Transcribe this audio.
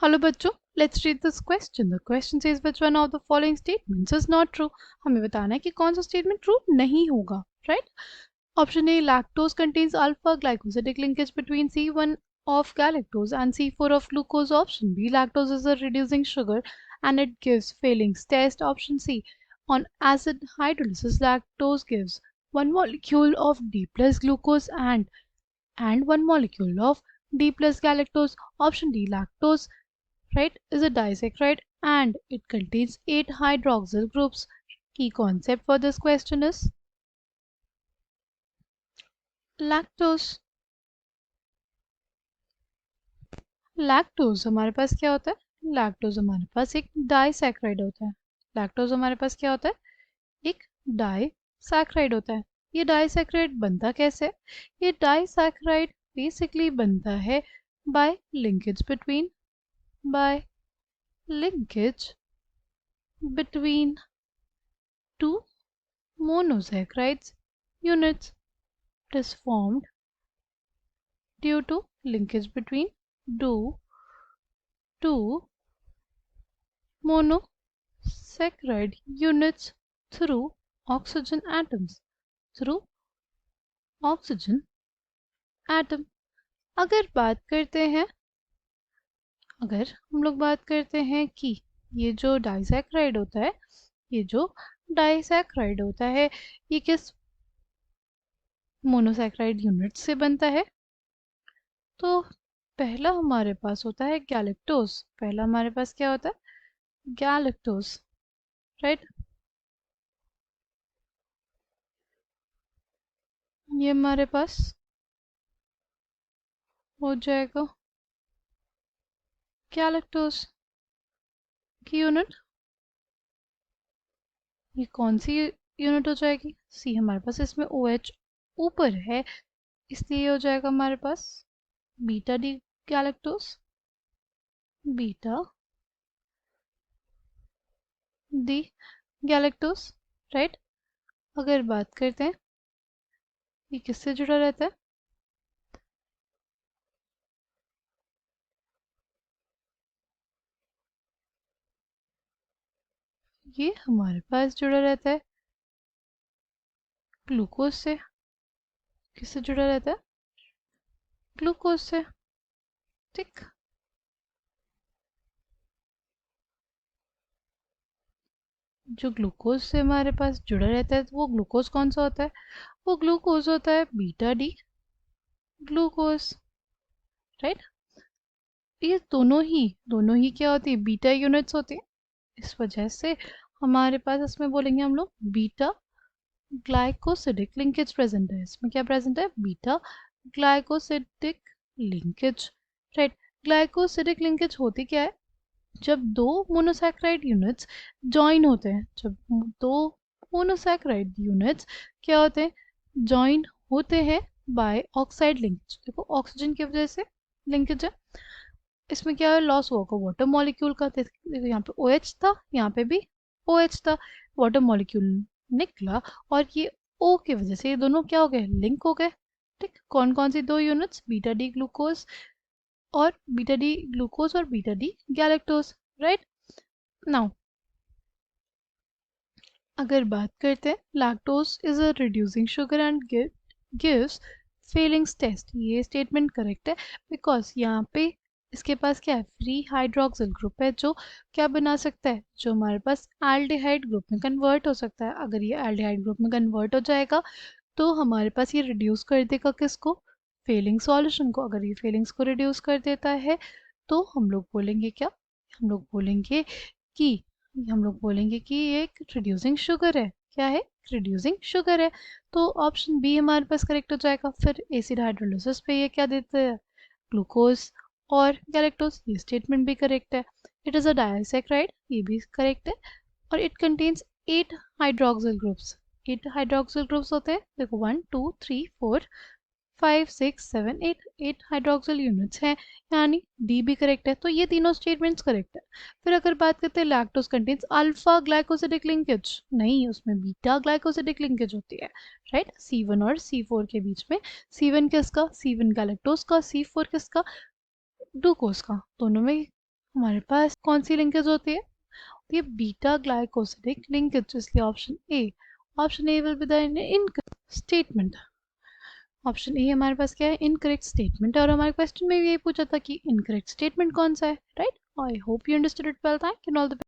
Hello बच्चों, let's read this question. The question says which one of the following statements is not true. हमें बताना है कि कौन सा स्टेटमेंट ट्रू नहीं होगा, right? Option A, lactose contains alpha glycosidic linkage between C1 of galactose and C4 of glucose. Option B, lactose is a reducing sugar and it gives failings test. Option C, on acid hydrolysis lactose gives one molecule of D plus glucose and one molecule of D plus galactose. Option D, lactose, right, is a disaccharide and it contains 8 hydroxyl groups. Key concept for this question is lactose. Lactose हमारे पास क्या होता है? Lactose हमारे पास एक disaccharide होता है। Lactose हमारे पास क्या होता है? एक डाइसैक्राइड होता है। ये डाइसैक्राइड बनता कैसे है? ये डाइसैक्राइड बेसिकली बनता है bye linkage between two monosaccharides units. It is formed due to linkage between two monosaccharide units through oxygen atoms. अगर हम लोग बात करते हैं कि ये जो डाइसैक्राइड होता है ये किस मोनोसैक्राइड यूनिट से बनता है? तो पहला हमारे पास होता है गैलेक्टोज। पहला हमारे पास क्या होता है? Galactose, right? ये हमारे पास हो जाएगा गैलेक्टोज की यूनिट। ये कौन सी यूनिट हो जाएगी? सी, हमारे पास इसमें OH ऊपर है इसलिए ये हो जाएगा हमारे पास beta D galactose, beta D galactose, right? अगर बात करते हैं ये किससे जुड़ा रहता है? ये हमारे पास जुड़ा रहता है ग्लूकोज से। किससे जुड़ा रहता है? ग्लूकोज से, ठीक। जो ग्लूकोज से हमारे पास जुड़ा रहता है तो वो ग्लूकोज कौन सा होता है? वो ग्लूकोज होता है बीटा डी ग्लूकोज, राइट? ये दोनों ही क्या होती है? बीटा यूनिट्स होती है। इस वजह से हमारे पास इसमें बोलेंगे हम लोग बीटा ग्लाइकोसिडिक लिंकेज प्रेजेंट है। इसमें क्या प्रेजेंट है? Beta glycosidic linkage, right? Glycosidic linkage होती क्या है? जब दो मोनोसैक्राइड यूनिट्स जॉइन होते हैं, जब दो मोनोसैक्राइड यूनिट्स क्या होते हैं? जॉइन होते हैं बाय ऑक्साइड लिंकेज। देखो ऑक्सीजन की वजह से लिंकेज है। इसमें क्या है? लॉस हुआ होगा वाटर मॉलिक्यूल का। देखो यहाँ पे OH था, यहाँ पे भी OH था, वाटर मॉलिक्यूल निकला और ये O की वजह से ये दोनों क्या हो गए? लिंक हो गए, ठीक। कौन कौन सी दो यूनिट्स? बीटा डी ग्लूकोज और beta D galactose, right? Now अगर बात करते हैं lactose is a reducing sugar and gives Fehling's test. ये स्टेटमेंट करेक्ट है बिकॉज यहाँ पे इसके पास क्या है? फ्री हाइड्रोक्सिल ग्रुप है जो क्या बना सकता है? जो हमारे पास एल्डिहाइड ग्रुप में कन्वर्ट हो सकता है। अगर ये एल्डिहाइड ग्रुप में कन्वर्ट हो जाएगा तो हमारे पास ये रिड्यूस कर देगा किसको? फेलिंग सॉल्यूशन को। अगर ये फेलिंग्स को रिड्यूस कर देता है तो हम लोग बोलेंगे क्या? हम लोग बोलेंगे कि ये एक रिड्यूसिंग शुगर है। क्या है? रिड्यूसिंग शुगर है। तो ऑप्शन बी हमारे पास करेक्ट हो जाएगा। फिर एसिड हाइड्रोलिसिस पे ये क्या देते हैं? ग्लूकोज और गैलेक्टोज। ये स्टेटमेंट भी करेक्ट है। इट इज़ अ डाइसैक्राइड, ये भी करेक्ट है। और it contains 8 hydroxyl groups. 8 hydroxyl groups होते हैं, देखो 1 2 3 4 5 6 7 8 हाइड्रोक्सिल यूनिट्स हैं, यानी डी भी करेक्ट है। तो ये तीनों स्टेटमेंट्स करेक्ट है। फिर अगर बात करते हैं lactose contains alpha glycosidic linkage, नहीं, उसमें बीटा ग्लाइकोसिडिक लिंकेज होती है, राइट? C1 और C4 के बीच में। C1 किसका? C1 गैलेक्टोज का, C4 किसका? ग्लूकोज का। दोनों में हमारे पास कौन सी लिंकेज होती है? ये बीटा ग्लाइकोसिडिक लिंकेज, इसलिए option A. Option A will be the incorrect statement. Option A हमारे पास क्या है? Incorrect statement. और हमारे क्वेश्चन में भी यही पूछा था कि इनकरेक्ट स्टेटमेंट कौन सा है, right? I hope you understood it well. Thank you, all the